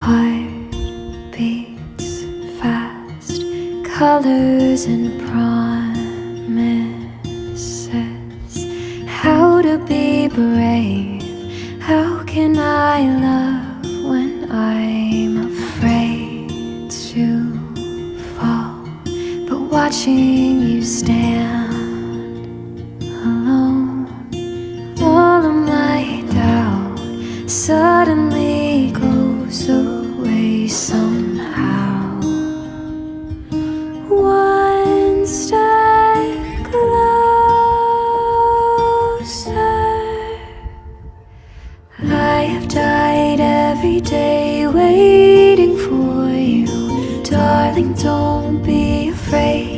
heart beats fast, colors and promises. How to be brave, how can I love when I'm afraid to fall? But watching you stand alone, all of my doubt suddenly goes away somehow. One step closer. I have died every day waiting for you. Darling, don't be afraid.